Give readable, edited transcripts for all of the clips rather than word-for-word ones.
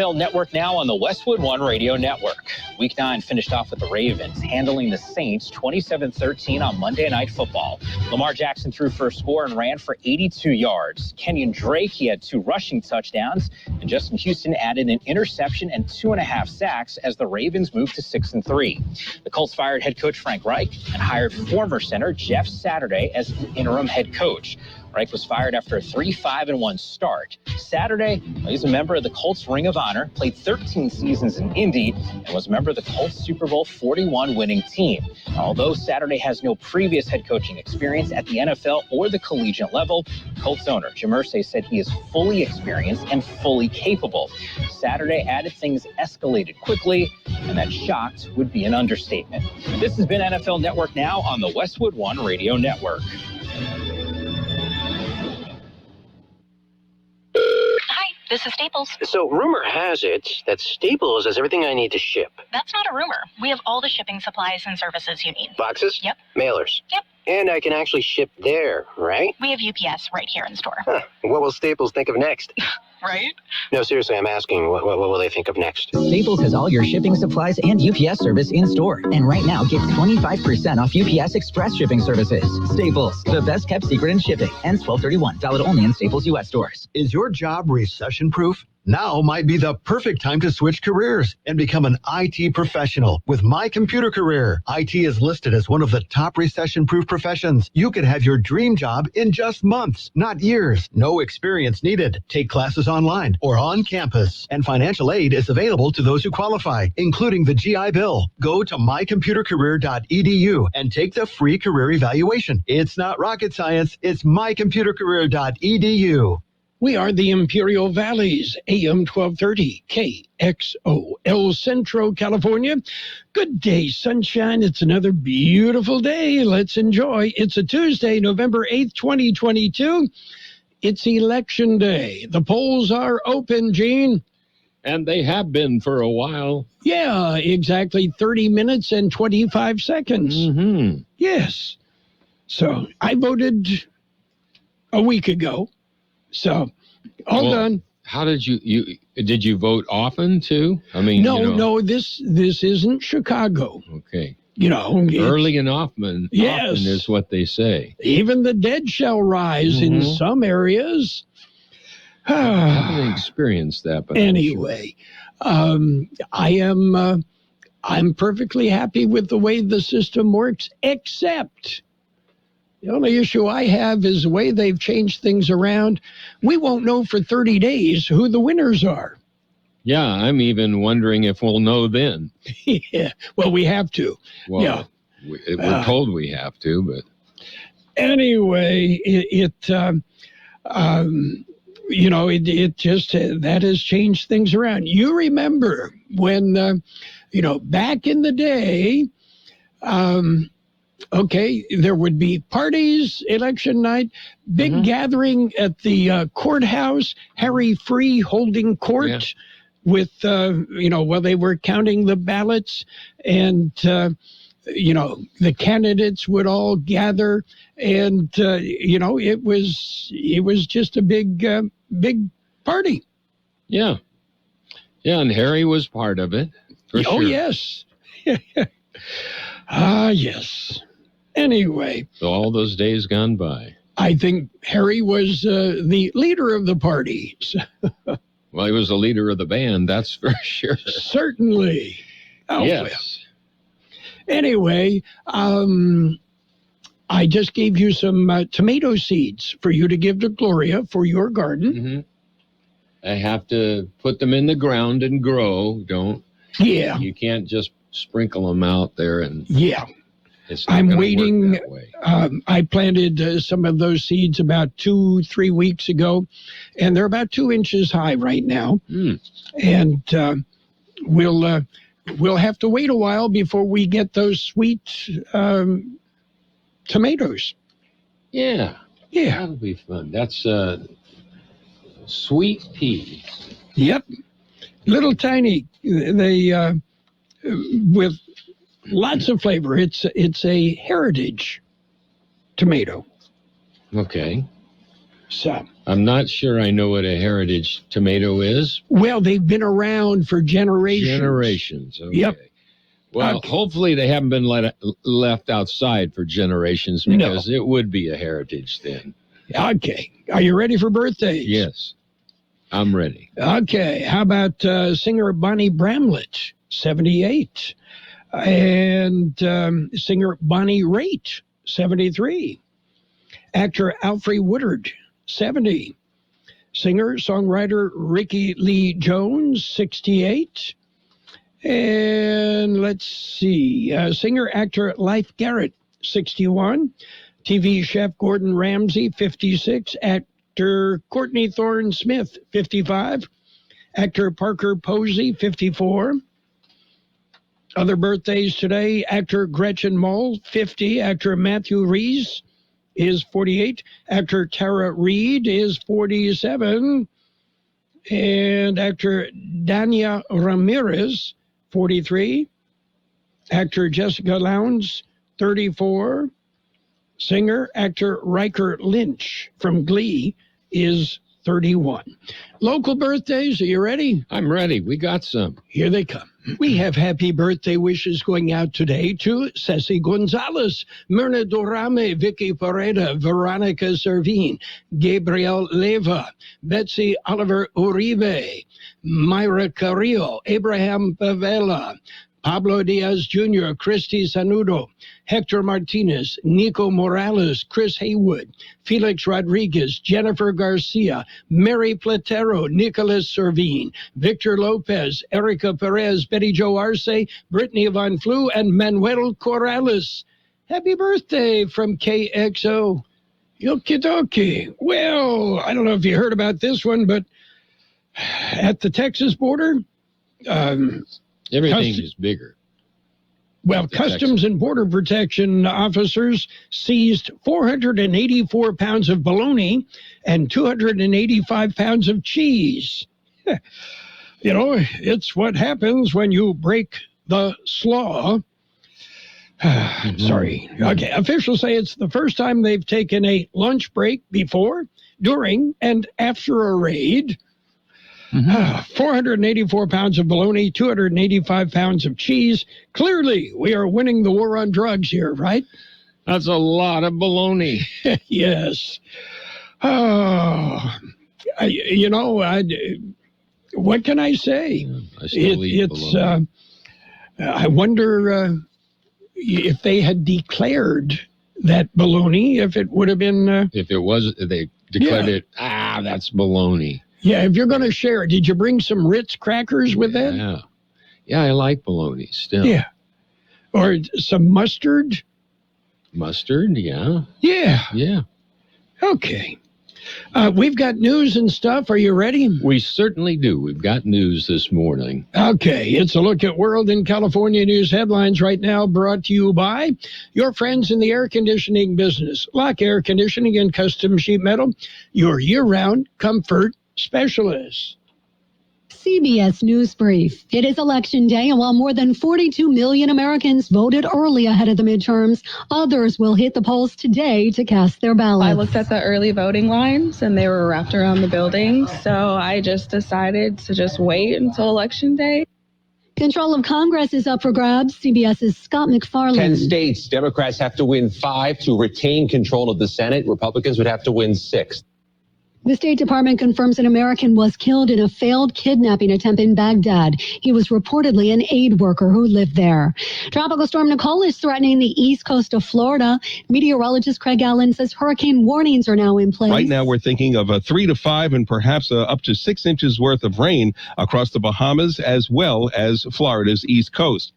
NFL Network now on the Westwood One Radio Network. Week 9 finished off with the Ravens handling the Saints 27-13 on Monday Night Football. Lamar Jackson threw for a score and ran for 82 yards. Kenyon Drake, he had 2 rushing touchdowns, and Justin Houston added an interception and 2.5 sacks as the Ravens moved to 6-3. The Colts fired head coach Frank Reich and hired former center Jeff Saturday as interim head coach. Reich was fired after a 3-5-1 start. Saturday, he's a member of the Colts Ring of Honor, played 13 seasons in Indy, and was a member of the Colts Super Bowl 41 winning team. Although Saturday has no previous head coaching experience at the NFL or the collegiate level, Colts owner Jim Irsay said he is fully experienced and fully capable. Saturday added things escalated quickly, and that shocked would be an understatement. This has been NFL Network Now on the Westwood One Radio Network. This is Staples. So rumor has it that Staples has everything I need to ship. That's not a rumor. We have all the shipping supplies and services you need. Boxes? Yep. Mailers? Yep. And I can actually ship there, right? We have UPS right here in store. Huh. What will Staples think of next? Right? No, seriously, I'm asking, what will they think of next? Staples has all your shipping supplies and UPS service in store. And right now, get 25% off UPS Express shipping services. Staples, the best kept secret in shipping. Ends 12/31. Valid only in Staples U.S. stores. Is your job recession-proof? Now might be the perfect time to switch careers and become an IT professional with My Computer Career. IT is listed as one of the top recession-proof professions. You could have your dream job in just months, not years. No experience needed. Take classes online or on campus. And financial aid is available to those who qualify, including the GI Bill. Go to mycomputercareer.edu and take the free career evaluation. It's not rocket science. It's mycomputercareer.edu. We are the Imperial Valleys, AM 1230, KXO, El Centro, California. Good day, sunshine. It's another beautiful day. Let's enjoy. It's a Tuesday, November 8th, 2022. It's Election Day. The polls are open, Gene. And they have been for a while. Yeah, exactly 30 minutes and 25 seconds. Mm-hmm. Yes. So I voted a week ago. So, all done. How did did you vote often too? I mean, no, this isn't Chicago. Okay. Early and often. Yes. Often is what they say. Even the dead shall rise in some areas. I haven't experienced that, but anyway, I'm perfectly happy with the way the system works, except the only issue I have is the way they've changed things around. We won't know for 30 days who the winners are. Yeah, I'm even wondering if we'll know then. Yeah, well, we have to. Well, yeah. We're told we have to, but... Anyway, it just, that has changed things around. You remember when, back in the day, there would be parties, election night, big gathering at the courthouse, Harry Free holding court with, while they were counting the ballots, and, the candidates would all gather, and, it was just a big party. Yeah. Yeah, and Harry was part of it. For sure. Yes. Yes. Anyway. So all those days gone by. I think Harry was the leader of the party. Well, he was the leader of the band, that's for sure. Certainly. Oh, yes. Well. Anyway, I just gave you some tomato seeds for you to give to Gloria for your garden. Mm-hmm. I have to put them in the ground and grow. Yeah. You can't just sprinkle them out there and... Yeah. I'm waiting. I planted some of those seeds about 2-3 weeks ago, and they're about 2 inches high right now. And we'll have to wait a while before we get those sweet tomatoes. Yeah. Yeah. That'll be fun. That's sweet peas. Yep. Little tiny. They with lots of flavor. It's a heritage tomato. Okay. So I'm not sure I know what a heritage tomato is. Well, they've been around for generations. Generations. Okay. Yep. Well, hopefully they haven't been left outside for generations, because it would be a heritage then. Okay. Are you ready for birthdays? Yes, I'm ready. Okay. How about singer Bonnie Bramlett, 78? And singer Bonnie Raitt, 73. Actor Alfred Woodard, 70. Singer-songwriter Ricky Lee Jones, 68. And let's see, singer-actor Leif Garrett, 61. TV chef Gordon Ramsay, 56. Actor Courtney Thorne Smith, 55. Actor Parker Posey, 54. Other birthdays today, actor Gretchen Mol, 50. Actor Matthew Rhys is 48. Actor Tara Reid is 47. And actor Dania Ramirez, 43. Actor Jessica Lowndes, 34. Singer, actor Riker Lynch from Glee is 31. Local birthdays, are you ready? I'm ready. We got some. Here they come. We have happy birthday wishes going out today to Ceci Gonzalez, Myrna Dorame, Vicky Pareda, Veronica Servin, Gabriel Leva, Betsy Oliver Uribe, Myra Carrillo, Abraham Pavela, Pablo Diaz Jr., Christy Sanudo, Hector Martinez, Nico Morales, Chris Haywood, Felix Rodriguez, Jennifer Garcia, Mary Platero, Nicholas Servin, Victor Lopez, Erica Perez, Betty Jo Arce, Brittany Von Flew, and Manuel Corrales. Happy birthday from KXO. Okie dokie. Well, I don't know if you heard about this one, but at the Texas border, everything is bigger. Well, Customs and Border Protection officers seized 484 pounds of bologna and 285 pounds of cheese. You know, it's what happens when you break the slaw. Sorry. Okay, officials say it's the first time they've taken a lunch break before, during, and after a raid. 484 pounds of bologna, 285 pounds of cheese. Clearly, we are winning the war on drugs here, right? That's a lot of bologna. Yes. What can I say? I still eat bologna. I wonder if they had declared that bologna, if it would have been... if it was, they declared it, that's bologna. Yeah, if you're going to share, did you bring some Ritz crackers with that? Yeah. Yeah, I like bologna still. Yeah. Or some mustard? Mustard, yeah. Yeah. Yeah. Okay. We've got news and stuff. Are you ready? We certainly do. We've got news this morning. Okay. It's a look at World and California news headlines right now, brought to you by your friends in the air conditioning business. Lock Air Conditioning and Custom Sheet Metal, your year-round comfort specialist. CBS News Brief. It is Election Day, and while more than 42 million Americans voted early ahead of the midterms, others will hit the polls today to cast their ballots. I looked at the early voting lines, and they were wrapped around the building, so I just decided to just wait until Election Day. Control of Congress is up for grabs. CBS's Scott McFarland. 10 states, Democrats have to win 5 to retain control of the Senate. Republicans would have to win 6. The State Department confirms an American was killed in a failed kidnapping attempt in Baghdad. He was reportedly an aid worker who lived there. Tropical storm Nicole is threatening the east coast of Florida. Meteorologist Craig Allen says hurricane warnings are now in place. Right now, we're thinking of a 3 to 5 and perhaps up to 6 inches worth of rain across the Bahamas as well as Florida's east coast.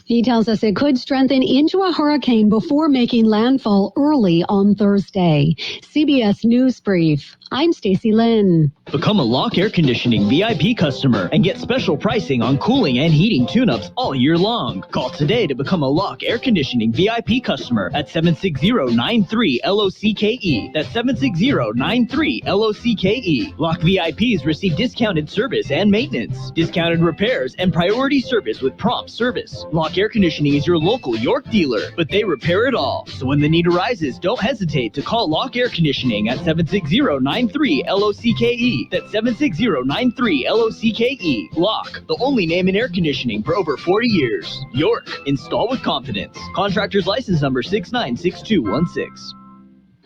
He tells us it could strengthen into a hurricane before making landfall early on Thursday. CBS News Brief. I'm Stacy Lynn. Become a Lock Air Conditioning VIP customer and get special pricing on cooling and heating tune-ups all year long. Call today to become a Lock Air Conditioning VIP customer at 760-93-LOCKE. That's 760-93-LOCKE. Lock VIPs receive discounted service and maintenance, discounted repairs, and priority service with prompt service. Lock Air Conditioning is your local York dealer, but they repair it all. So when the need arises, don't hesitate to call Lock Air Conditioning at 760-93-LOCKE. That's 760-93-LOCKE. Lock, the only name in air conditioning for over 40 years. York, install with confidence. Contractor's license number 696216.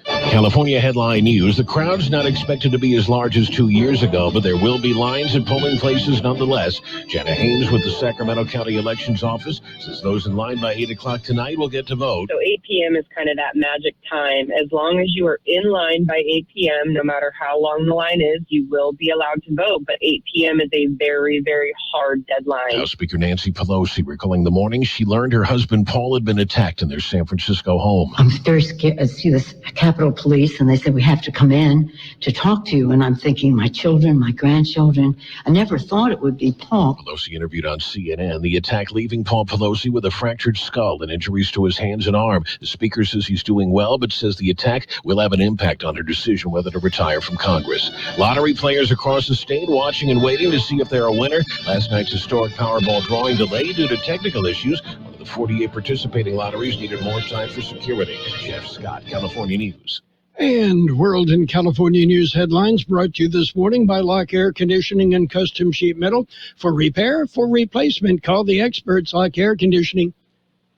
California headline news. The crowd's not expected to be as large as 2 years ago, but there will be lines at polling places nonetheless. Jana Haynes with the Sacramento County Elections Office says those in line by 8 o'clock tonight will get to vote. So 8 p.m. is kind of that magic time. As long as you are in line by 8 p.m., no matter how long the line is, you will be allowed to vote. But 8 p.m. is a very, very hard deadline. House Speaker Nancy Pelosi recalling the morning she learned her husband Paul had been attacked in their San Francisco home. I'm very scared to see this Capitol Police, and they said, we have to come in to talk to you. And I'm thinking, my children, my grandchildren. I never thought it would be Paul. Pelosi interviewed on CNN. The attack leaving Paul Pelosi with a fractured skull and injuries to his hands and arm. The speaker says he's doing well, but says the attack will have an impact on her decision whether to retire from Congress. Lottery players across the state watching and waiting to see if they're a winner. Last night's historic Powerball drawing delayed due to technical issues. One of the 48 participating lotteries needed more time for security. Jeff Scott, California News. And World and California News headlines brought to you this morning by Lock Air Conditioning and Custom Sheet Metal. For repair, for replacement, call the experts, Lock Air Conditioning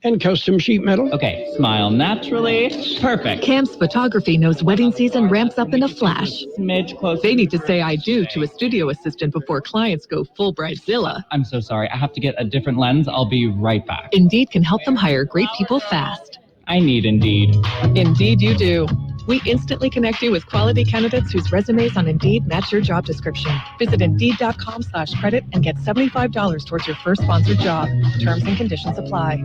and Custom Sheet Metal. Okay, smile naturally. Perfect. Cam's Photography knows wedding season ramps up in a flash. Smidge close. They need to say I do to a studio assistant before clients go full Bridezilla. I'm so sorry. I have to get a different lens. I'll be right back. Indeed can help them hire great people fast. I need Indeed. Indeed you do. We instantly connect you with quality candidates whose resumes on Indeed match your job description. Visit Indeed.com/credit and get $75 towards your first sponsored job. Terms and conditions apply.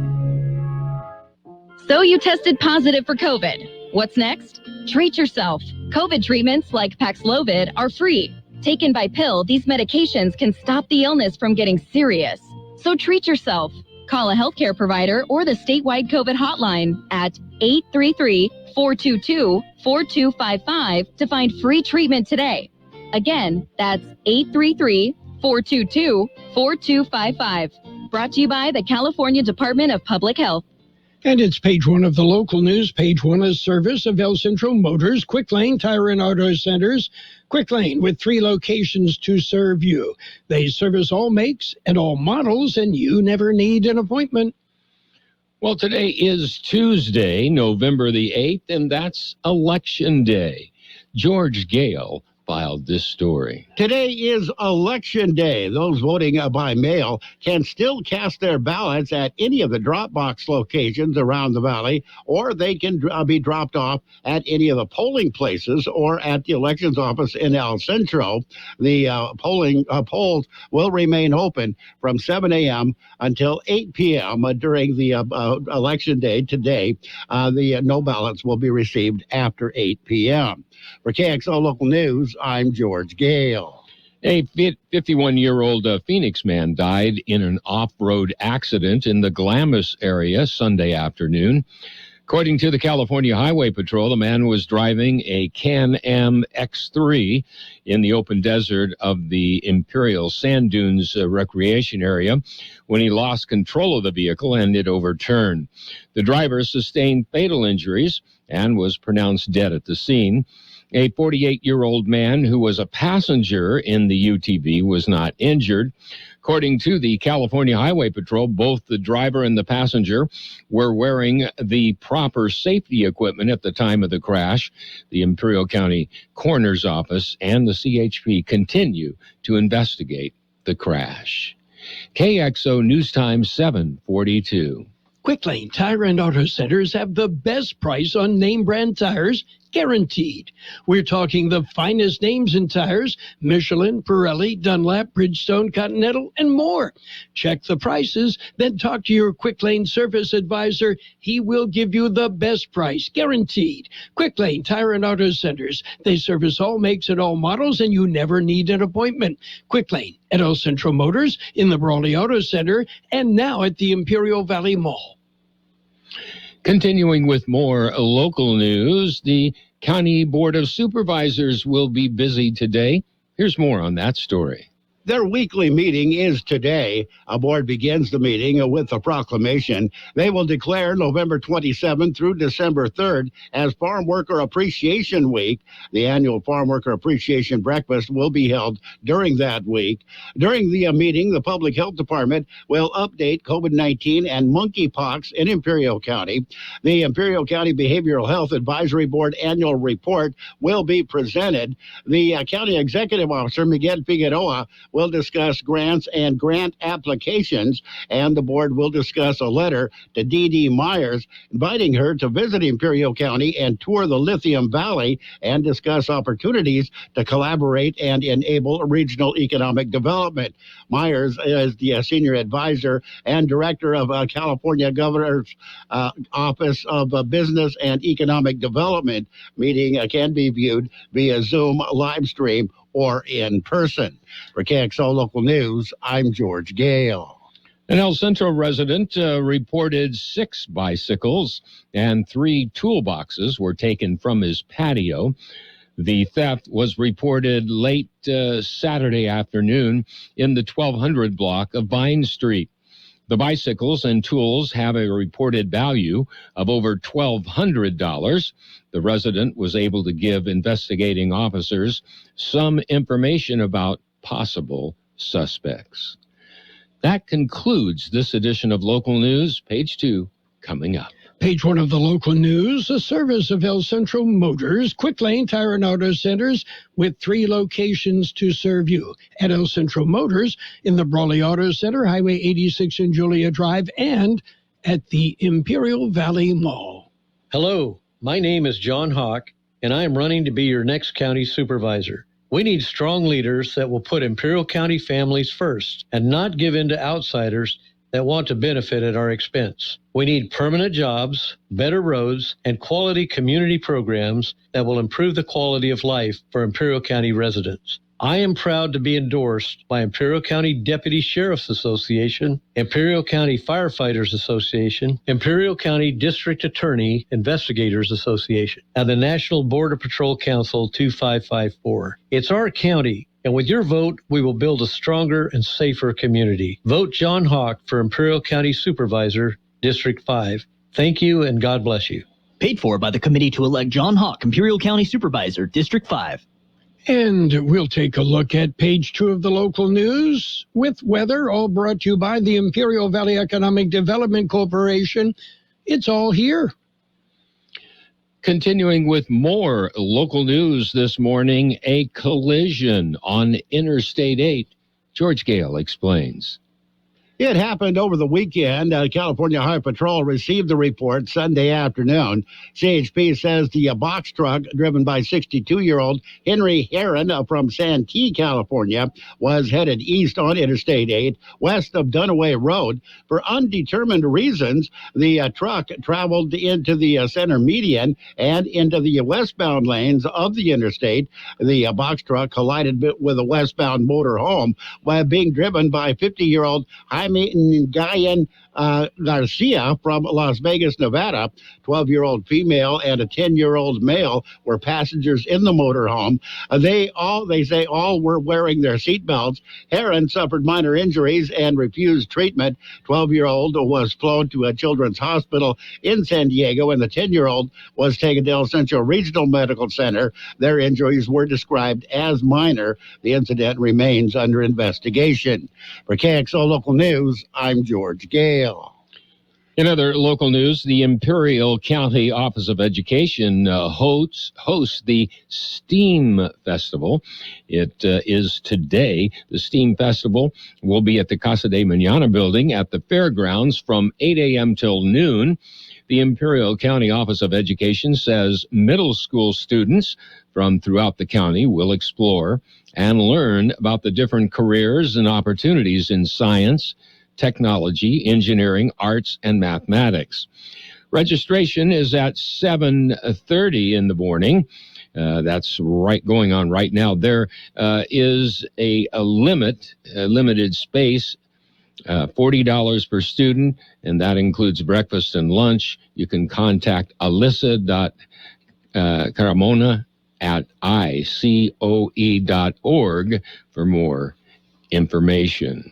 So you tested positive for COVID. What's next? Treat yourself. COVID treatments like Paxlovid are free. Taken by pill, these medications can stop the illness from getting serious. So treat yourself. Call a healthcare provider or the statewide COVID hotline at 833-422-4255 to find free treatment today. Again, that's 833-422-4255. Brought to you by the California Department of Public Health. And it's page one of the local news. Page one is service of El Centro Motors, Quick Lane Tire and Auto Centers. Quick Lane with 3 locations to serve you. They service all makes and all models, and you never need an appointment. Well, today is Tuesday, November the 8th, and that's Election Day. George Gale filed this story. Today is Election Day. Those voting by mail can still cast their ballots at any of the drop box locations around the valley, or they can be dropped off at any of the polling places or at the elections office in El Centro. The polls will remain open from 7 a.m. until 8 p.m. During the Election Day today. The no ballots will be received after 8 p.m. For KXO Local News, I'm George Gale. A 51-year-old Phoenix man died in an off-road accident in the Glamis area Sunday afternoon. According to the California Highway Patrol, the man was driving a Can-Am X3 in the open desert of the Imperial Sand Dunes recreation area when he lost control of the vehicle and it overturned. The driver sustained fatal injuries and was pronounced dead at the scene. A 48-year-old man who was a passenger in the UTV was not injured. According to the California Highway Patrol, both the driver and the passenger were wearing the proper safety equipment at the time of the crash. The Imperial County Coroner's Office and the CHP continue to investigate the crash. KXO News Time 7:42. Quick Lane Tire and Auto Centers have the best price on name brand tires guaranteed. We're talking the finest names in tires: Michelin, Pirelli, Dunlop, Bridgestone, Continental, and more. Check the prices, then talk to your Quick Lane service advisor. He will give you the best price, guaranteed. Quick Lane Tire and Auto Centers. They service all makes and all models, and you never need an appointment. Quick Lane at El Centro Motors, in the Brawley Auto Center, and now at the Imperial Valley Mall. Continuing with more local news, the County Board of Supervisors will be busy today. Here's more on that story. Their weekly meeting is today. A board begins the meeting with a proclamation. They will declare November 27th through December 3rd as Farm Worker Appreciation Week. The annual Farm Worker Appreciation Breakfast will be held during that week. During the meeting, the Public Health Department will update COVID-19 and monkeypox in Imperial County. The Imperial County Behavioral Health Advisory Board annual report will be presented. The County Executive Officer, Miguel Figueroa, will discuss grants and grant applications, and the board will discuss a letter to D.D. Myers inviting her to visit Imperial County and tour the Lithium Valley and discuss opportunities to collaborate and enable regional economic development. Myers is the senior advisor and director of California Governor's Office of Business and Economic Development. Meeting can be viewed via Zoom live stream or in person. For Kxo Local News, I'm George Gale. An El Centro resident reported 6 bicycles and 3 toolboxes were taken from his patio. The theft was reported late Saturday afternoon in the 1200 block of Vine Street. The bicycles and tools have a reported value of over $1,200. The resident was able to give investigating officers some information about possible suspects. That concludes this edition of Local News. Page 2 coming up. Page 1 of the local news, a service of El Centro Motors, Quick Lane Tire and Auto Centers, with 3 locations to serve you. At El Centro Motors, in the Brawley Auto Center, Highway 86 and Julia Drive, and at the Imperial Valley Mall. Hello, my name is John Hawk, and I am running to be your next county supervisor. We need strong leaders that will put Imperial County families first and not give in to outsiders that want to benefit at our expense. We need permanent jobs, better roads, and quality community programs that will improve the quality of life for Imperial County residents. I am proud to be endorsed by Imperial County Deputy Sheriff's Association, Imperial County Firefighters Association, Imperial County District Attorney Investigators Association, and the National Border Patrol Council 2554. It's our county, and with your vote, we will build a stronger and safer community. Vote John Hawk for Imperial County Supervisor, District 5. Thank you, and God bless you. Paid for by the committee to elect John Hawk, Imperial County Supervisor, District 5. And we'll take a look at page 2 of the local news with weather, all brought to you by the Imperial Valley Economic Development Corporation. It's all here. Continuing with more local news this morning, a collision on Interstate 8. George Gale explains. It happened over the weekend. California Highway Patrol received the report Sunday afternoon. CHP says the box truck driven by 62-year-old Henry Heron from Santee, California, was headed east on Interstate 8, west of Dunaway Road. For undetermined reasons, the truck traveled into the center median and into the westbound lanes of the interstate. The box truck collided with a westbound motorhome while being driven by 50-year-old Jaime Ngayan Garcia from Las Vegas, Nevada. 12-year-old female and a 10-year-old male were passengers in the motorhome. They say all were wearing their seatbelts. Heron suffered minor injuries and refused treatment. 12-year-old was flown to a children's hospital in San Diego, and the 10-year-old was taken to El Centro Regional Medical Center. Their injuries were described as minor. The incident remains under investigation. For KXO Local News, I'm George Gale. In other local news, the Imperial County Office of Education hosts the STEAM Festival. It is today. The STEAM Festival will be at the Casa de Mañana building at the fairgrounds from 8 a.m. till noon. The Imperial County Office of Education says middle school students from throughout the county will explore and learn about the different careers and opportunities in science, technology, engineering, arts, and mathematics. Registration is at 7:30 in the morning. That's going on right now. There is a limited space, $40 per student, and that includes breakfast and lunch. You can contact Alyssa.Caramona at icoe.org for more information.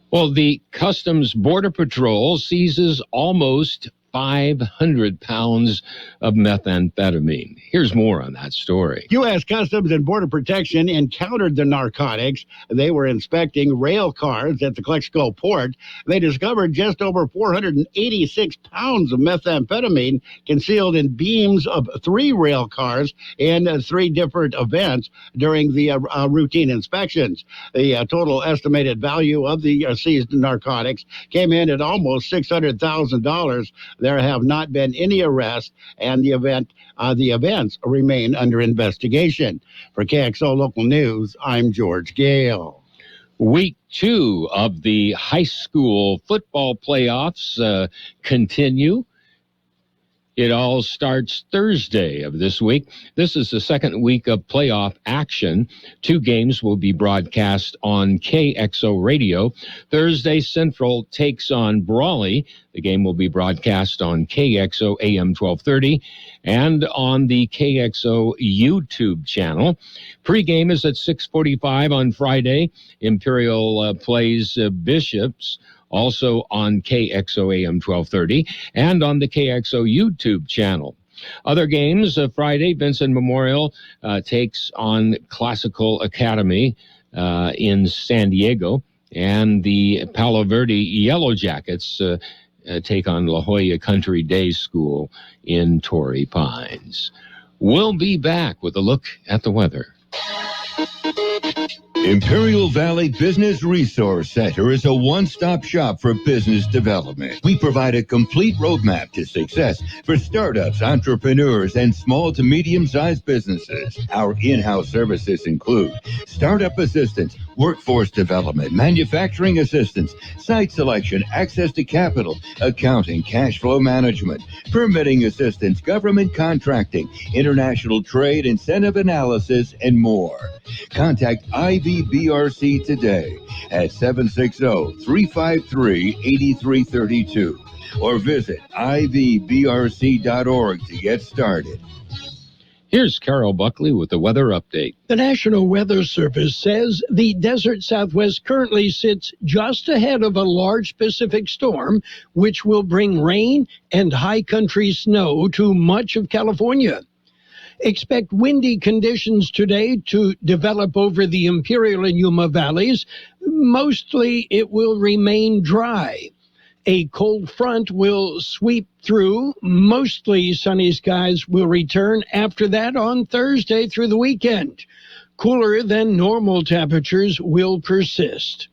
Well, the Customs Border Patrol seizes almost 500 pounds of methamphetamine. Here's more on that story. U.S. Customs and Border Protection encountered the narcotics. They were inspecting rail cars at the Kxo port. They discovered just over 486 pounds of methamphetamine concealed in beams of 3 rail cars in 3 different events during the routine inspections. The total estimated value of the seized narcotics came in at almost $600,000. There have not been any arrests, and the events remain under investigation. For Kxo Local News, I'm George Gale. Week 2 of the high school football playoffs continue. It all starts Thursday of this week. This is the second week of playoff action. 2 games will be broadcast on Kxo Radio. Thursday, Central takes on Brawley. The game will be broadcast on Kxo AM 1230 and on the Kxo YouTube channel. Pre-game is at 6:45 on Friday. Imperial plays Bishops, also on Kxo AM 1230 and on the Kxo YouTube channel. Other games, Friday, Vincent Memorial takes on Classical Academy in San Diego, and the Palo Verde Yellow Jackets take on La Jolla Country Day School in Torrey Pines. We'll be back with a look at the weather. Imperial Valley Business Resource Center is a one-stop shop for business development. We provide a complete roadmap to success for startups, entrepreneurs, and small to medium-sized businesses. Our in-house services include startup assistance, workforce development, manufacturing assistance, site selection, access to capital, accounting, cash flow management, permitting assistance, government contracting, international trade, incentive analysis, and more. Contact IVBRC today at 760-353-8332 or visit ivbrc.org to get started. Here's Carroll Buckley with the weather update. The National Weather Service says the desert Southwest currently sits just ahead of a large Pacific storm, which will bring rain and high country snow to much of California. Expect windy conditions today to develop over the Imperial and Yuma valleys. Mostly it will remain dry. A cold front will sweep through. Mostly sunny skies will return after that on Thursday through the weekend. Cooler than normal temperatures will persist.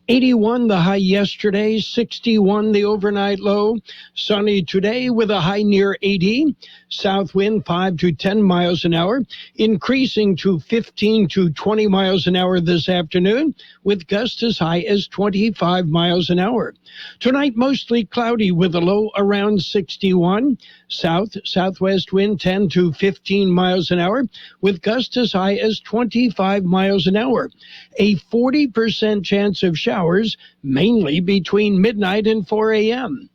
81 the high yesterday, 61 the overnight low. Sunny today with a high near 80. South wind 5 to 10 miles an hour, increasing to 15 to 20 miles an hour this afternoon, with gusts as high as 25 miles an hour. Tonight, mostly cloudy with a low around 61. Southwest wind 10 to 15 miles an hour, with gusts as high as 25 miles an hour. A 40% chance of showers, mainly between midnight and 4 a.m.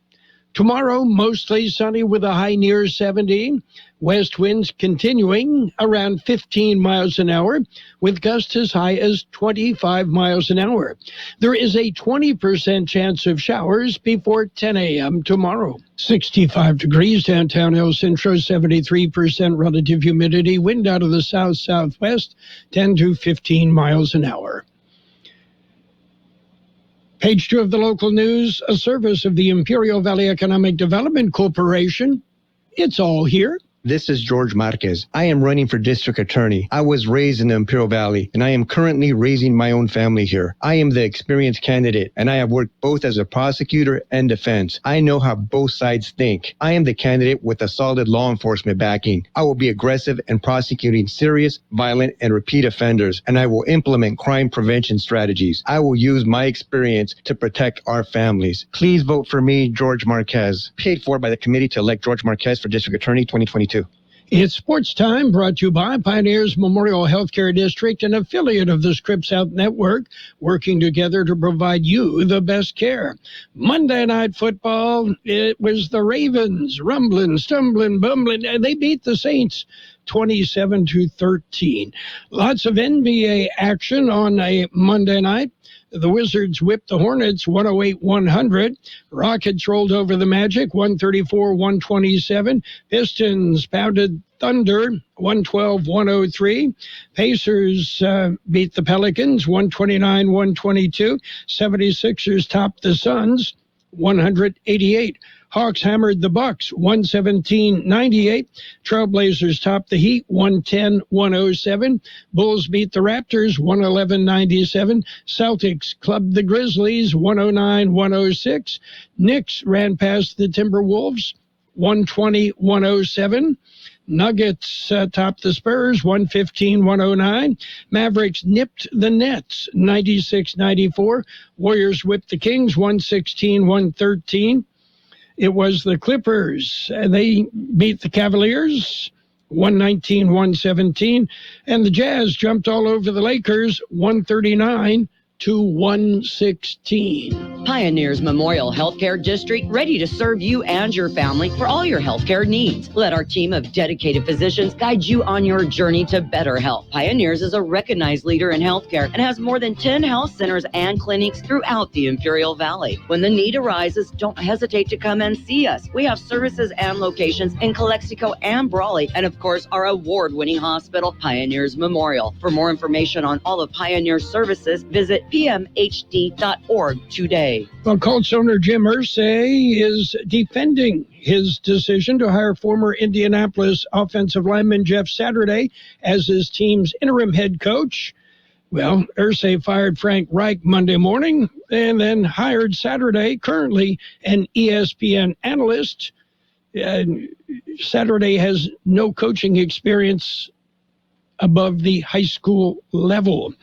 Tomorrow, mostly sunny with a high near 70. West winds continuing around 15 miles an hour, with gusts as high as 25 miles an hour. There is a 20% chance of showers before 10 a.m. tomorrow. 65 degrees downtown El Centro, 73% relative humidity, wind out of the south-southwest, 10 to 15 miles an hour. Page 2 of the local news, a service of the Imperial Valley Economic Development Corporation. It's all here This is George Marquez. I am running for district attorney. I was raised in the Imperial Valley, and I am currently raising my own family here. I am the experienced candidate, and I have worked both as a prosecutor and defense. I know how both sides think. I am the candidate with a solid law enforcement backing. I will be aggressive in prosecuting serious, violent, and repeat offenders, and I will implement crime prevention strategies. I will use my experience to protect our families. Please vote for me, George Marquez. Paid for by the Committee to elect George Marquez for District Attorney 2022. It's Sports Time, brought to you by Pioneers Memorial Healthcare District, an affiliate of the Scripps Health Network, working together to provide you the best care. Monday Night Football, it was the Ravens, rumbling, stumbling, bumbling, and they beat the Saints 27-13. Lots of NBA action on a Monday night. The Wizards whipped the Hornets 108-100. Rockets rolled over the Magic 134-127. Pistons pounded Thunder 112-103. Pacers beat the Pelicans 129-122. 76ers topped the Suns 188. Hawks hammered the Bucks 117-98. Trailblazers topped the Heat 110-107. Bulls beat the Raptors 111-97. Celtics clubbed the Grizzlies 109-106. Knicks ran past the Timberwolves 120-107. Nuggets topped the Spurs 115-109. Mavericks nipped the Nets 96-94. Warriors whipped the Kings 116-113. It was the Clippers. They beat the Cavaliers 119-117. And the Jazz jumped all over the Lakers 139-116. Pioneers Memorial Healthcare District, ready to serve you and your family for all your healthcare needs. Let our team of dedicated physicians guide you on your journey to better health. Pioneers is a recognized leader in healthcare and has more than 10 health centers and clinics throughout the Imperial Valley. When the need arises, don't hesitate to come and see us. We have services and locations in Calexico and Brawley, and of course, our award-winning hospital, Pioneers Memorial. For more information on all of Pioneer's services, visit pmhd.org today. Well, Colts owner Jim Irsay is defending his decision to hire former Indianapolis offensive lineman Jeff Saturday as his team's interim head coach. Well, Irsay fired Frank Reich Monday morning and then hired Saturday, currently an ESPN analyst. Saturday has no coaching experience above the high school level.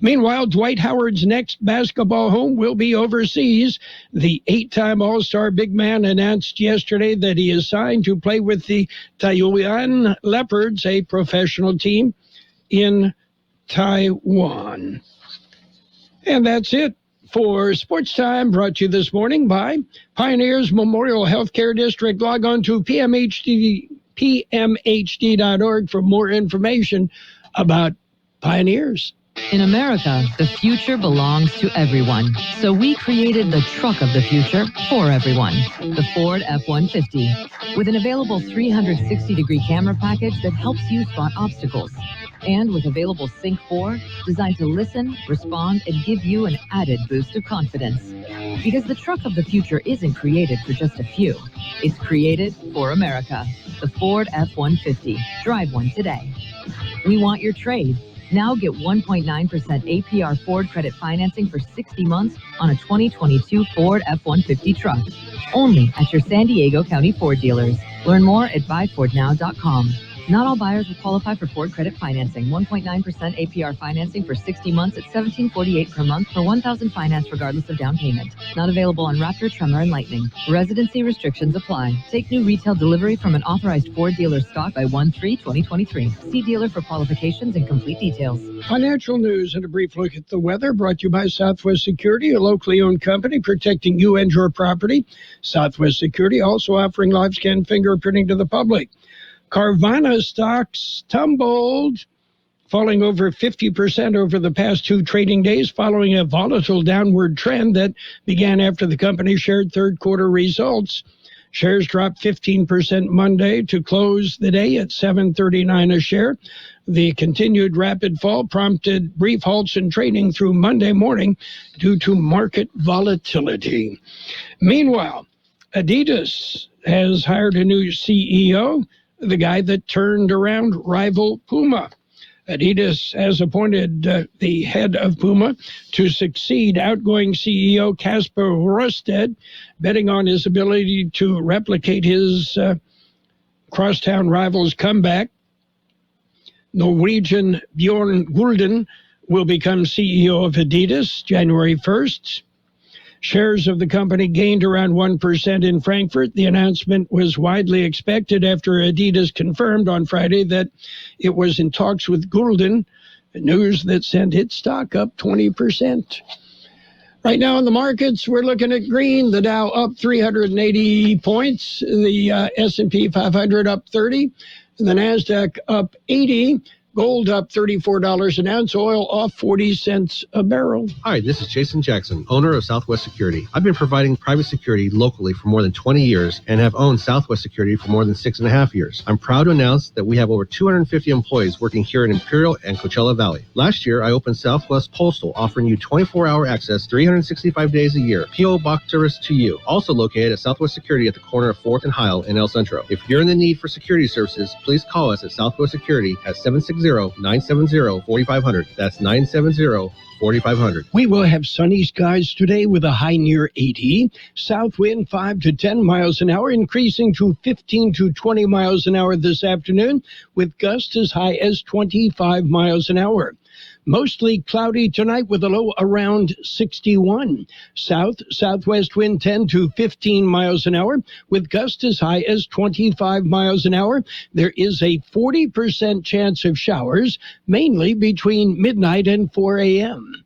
Meanwhile, Dwight Howard's next basketball home will be overseas. The 8-time All-Star big man announced yesterday that he is signed to play with the Taiyuan Leopards, a professional team in Taiwan. And that's it for Sports Time, brought to you this morning by Pioneers Memorial Healthcare District. Log on to pmhd.org for more information about Pioneers. In America, the future belongs to everyone. So we created the truck of the future for everyone, the Ford F-150, with an available 360-degree camera package that helps you spot obstacles. And with available Sync 4, designed to listen, respond, and give you an added boost of confidence. Because the truck of the future isn't created for just a few. It's created for America. The Ford F-150. Drive one today. We want your trade. Now get 1.9% APR Ford credit financing for 60 months on a 2022 Ford F-150 truck. Only at your San Diego County Ford dealers. Learn more at buyfordnow.com. Not all buyers will qualify for Ford credit financing. 1.9% APR financing for 60 months at $1,748 per month for $1,000 finance regardless of down payment. Not available on Raptor, Tremor, and Lightning. Residency restrictions apply. Take new retail delivery from an authorized Ford dealer stock by 1/3/2023. See dealer for qualifications and complete details. Financial news and a brief look at the weather, brought to you by Southwest Security, a locally owned company protecting you and your property. Southwest Security also offering live scan fingerprinting to the public. Carvana stocks tumbled, falling over 50% over the past 2 trading days following a volatile downward trend that began after the company shared third quarter results. Shares dropped 15% Monday to close the day at $7.39 a share. The continued rapid fall prompted brief halts in trading through Monday morning due to market volatility. Meanwhile, Adidas has hired a new CEO. the guy that turned around rival Puma. Adidas has appointed the head of Puma to succeed outgoing CEO Kasper Rosted, betting on his ability to replicate his crosstown rival's comeback. Norwegian Bjorn Gulden will become CEO of Adidas January 1st. Shares of the company gained around 1% in Frankfurt. The announcement was widely expected after Adidas confirmed on Friday that it was in talks with Gulden, news that sent its stock up 20%. Right now in the markets, we're looking at green. The Dow up 380 points, the S&P 500 up 30, the NASDAQ up 80. Gold up $34 an ounce, oil off 40 cents a barrel. Hi, this is Jason Jackson, owner of Southwest Security. I've been providing private security locally for more than 20 years and have owned Southwest Security for more than 6.5 years. I'm proud to announce that we have over 250 employees working here in Imperial and Coachella Valley. Last year, I opened Southwest Postal, offering you 24-hour access 365 days a year. P.O. Box service to you. Also located at Southwest Security at the corner of 4th and Heil in El Centro. If you're in the need for security services, please call us at Southwest Security at 760-970-4500. That's 970-4500. We will have sunny skies today with a high near 80. South wind 5 to 10 miles an hour, increasing to 15 to 20 miles an hour this afternoon, with gusts as high as 25 miles an hour. Mostly cloudy tonight with a low around 61. Southwest wind 10 to 15 miles an hour with gusts as high as 25 miles an hour. There is a 40% chance of showers, mainly between midnight and 4 a.m.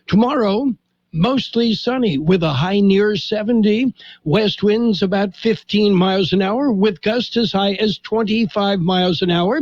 Tomorrow, mostly sunny with a high near 70. West winds about 15 miles an hour with gusts as high as 25 miles an hour.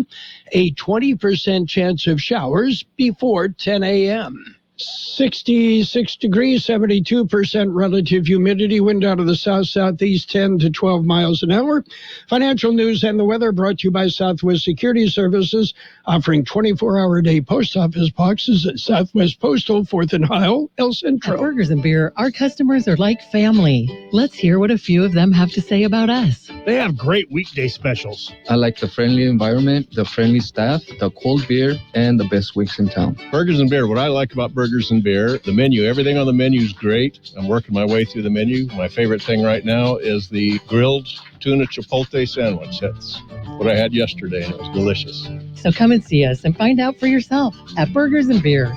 A 20% chance of showers before 10 a.m. 66 degrees, 72% relative humidity, wind out of the south-southeast 10 to 12 miles an hour. Financial news and the weather brought to you by Southwest Security Services, offering 24-hour-a-day post office boxes at Southwest Postal, 4th and Heil, El Centro. At Burgers and Beer, our customers are like family. Let's hear what a few of them have to say about us. They have great weekday specials. I like the friendly environment, the friendly staff, the cold beer, and the best weeks in town. Burgers and Beer, what I like about Burgers and Beer, the menu, everything on the menu is great. I'm working my way through the menu. My favorite thing right now is the grilled tuna chipotle sandwich. That's what I had yesterday, and it was delicious. So come and see us and find out for yourself at Burgers and Beer.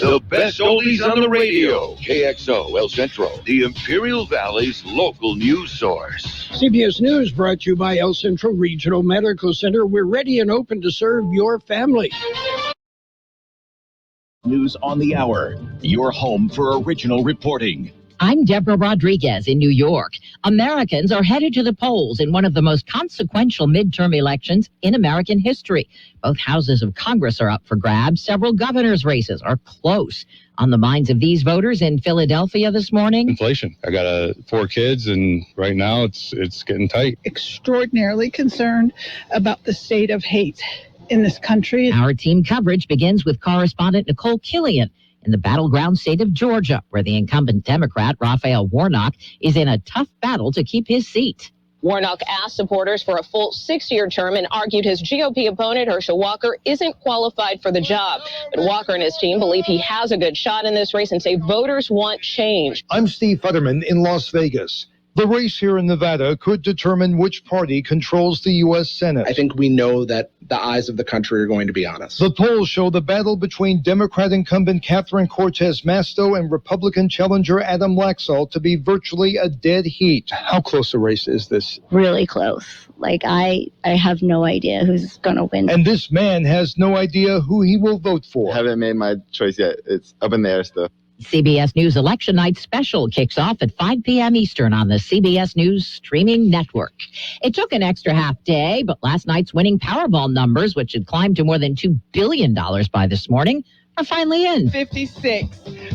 The best oldies on the radio. KXO El Centro, the Imperial Valley's local news source. CBS News brought to you by El Centro Regional Medical Center. We're ready and open to serve your family. News on the hour, your home for original reporting. I'm Deborah Rodriguez in New York. Americans are headed to the polls in one of the most consequential midterm elections in American history. Both houses of Congress are up for grabs. Several governors' races are close. On the minds of these voters in Philadelphia this morning? Inflation. I got 4 kids, and right now it's getting tight. Extraordinarily concerned about the state of hate in this country. Our team coverage begins with correspondent Nicole Killian in the battleground state of Georgia, where the incumbent Democrat Raphael Warnock is in a tough battle to keep his seat. Warnock asked supporters for a full 6-year term and argued his GOP opponent, Herschel Walker, isn't qualified for the job. But Walker and his team believe he has a good shot in this race and say voters want change. I'm Steve Futterman in Las Vegas. The race here in Nevada could determine which party controls the U.S. Senate. I think we know that the eyes of the country are going to be on us. The polls show the battle between Democrat incumbent Catherine Cortez Masto and Republican challenger Adam Laxalt to be virtually a dead heat. How close a race is this? Really close. Like, I have no idea who's going to win. And this man has no idea who he will vote for. I haven't made my choice yet. It's up in the air still. CBS News Election Night Special kicks off at 5 p.m. Eastern on the CBS News streaming network. It took an extra half day, but last night's winning Powerball numbers, which had climbed to more than $2 billion by this morning, are finally in. 56,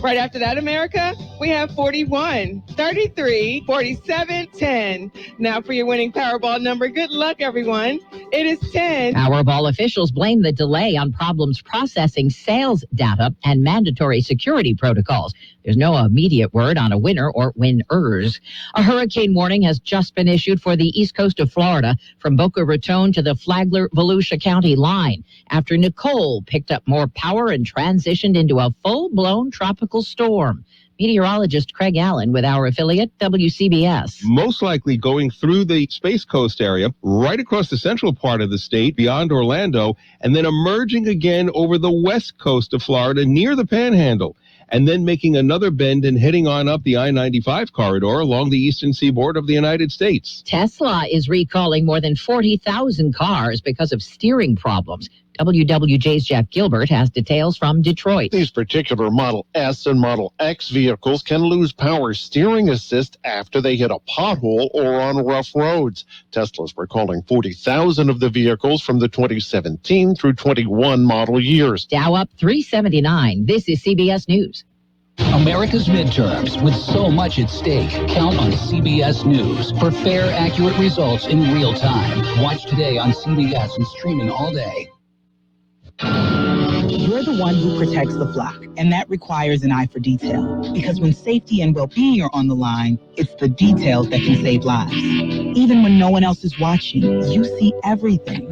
Right after that, America, we have 41, 33, 47, 10. Now for your winning Powerball number. Good luck, everyone. It is 10. Powerball officials blame the delay on problems processing sales data and mandatory security protocols. There's no immediate word on a winner or winners. A hurricane warning has just been issued for the east coast of Florida from Boca Raton to the Flagler-Volusia County line after Nicole picked up more power and transitioned into a full-blown tropical storm. Meteorologist Craig Allen with our affiliate WCBS. Most likely going through the Space Coast area, right across the central part of the state, beyond Orlando, and then emerging again over the west coast of Florida near the Panhandle, and then making another bend and heading on up the I-95 corridor along the eastern seaboard of the United States. Tesla is recalling more than 40,000 cars because of steering problems. WWJ's Jeff Gilbert has details from Detroit. These particular Model S and Model X vehicles can lose power steering assist after they hit a pothole or on rough roads. Tesla's recalling 40,000 of the vehicles from the 2017 through 21 model years. Dow up 379. This is CBS News. America's midterms, with so much at stake. Count on CBS News for fair, accurate results in real time. Watch today on CBS and streaming all day. You're the one who protects the flock, and that requires an eye for detail. Because when safety and well-being are on the line, it's the details that can save lives. Even when no one else is watching, you see everything.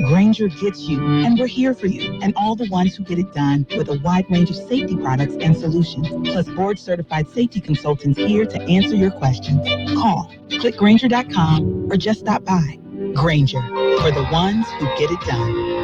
Grainger gets you, and we're here for you, and all the ones who get it done with a wide range of safety products and solutions, plus board-certified safety consultants here to answer your questions. Call, click Grainger.com, or just stop by. Grainger, for the ones who get it done.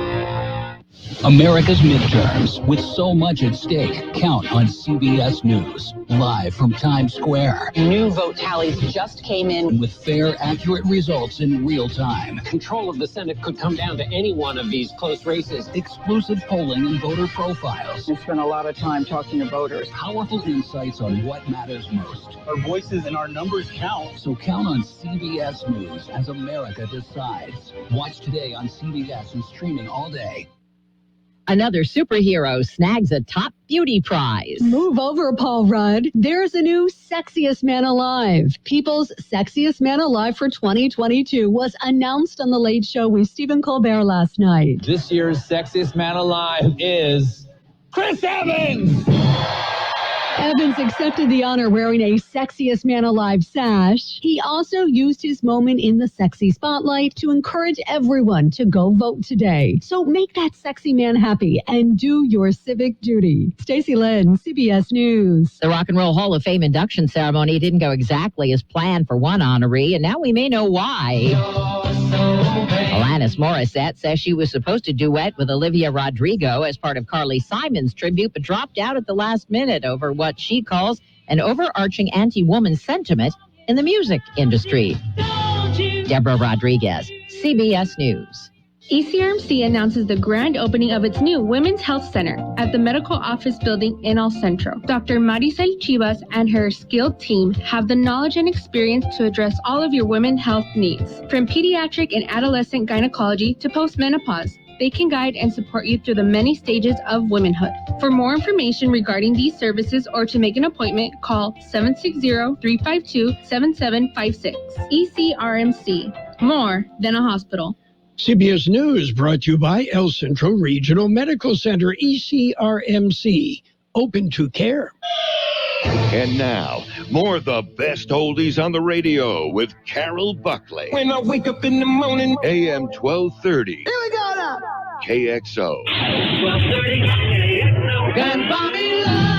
America's midterms, with so much at stake. Count on CBS News, live from Times Square. New vote tallies just came in. With fair, accurate results in real time. Control of the Senate could come down to any one of these close races. Exclusive polling and voter profiles. We spent a lot of time talking to voters. Powerful insights on what matters most. Our voices and our numbers count. So count on CBS News as America decides. Watch today on CBS and streaming all day. Another superhero snags a top beauty prize. Move over, Paul Rudd. There's a new Sexiest Man Alive. People's Sexiest Man Alive for 2022 was announced on The Late Show with Stephen Colbert last night. This year's Sexiest Man Alive is Chris Evans! Evans accepted the honor wearing a Sexiest Man Alive sash. He also used his moment in the sexy spotlight to encourage everyone to go vote today. So make that sexy man happy and do your civic duty. Stacey Lynn, CBS News. The Rock and Roll Hall of Fame induction ceremony didn't go exactly as planned for one honoree, and now we may know why. Alanis Morissette says she was supposed to duet with Olivia Rodrigo as part of Carly Simon's tribute, but dropped out at the last minute over what she calls an overarching anti-woman sentiment in the music industry. Deborah Rodriguez, CBS News. ECRMC announces the grand opening of its new Women's Health Center at the Medical Office Building in El Centro. Dr. Maricel Chivas and her skilled team have the knowledge and experience to address all of your women's health needs. From pediatric and adolescent gynecology to postmenopause, they can guide and support you through the many stages of womanhood. For more information regarding these services or to make an appointment, call 760-352-7756. ECRMC, more than a hospital. CBS News brought to you by El Centro Regional Medical Center, ECRMC, open to care. And now, more of the best oldies on the radio with Carroll Buckley. When I wake up in the morning. AM 1230. Here we go now. KXO. 1230 KXO. Gun Bobby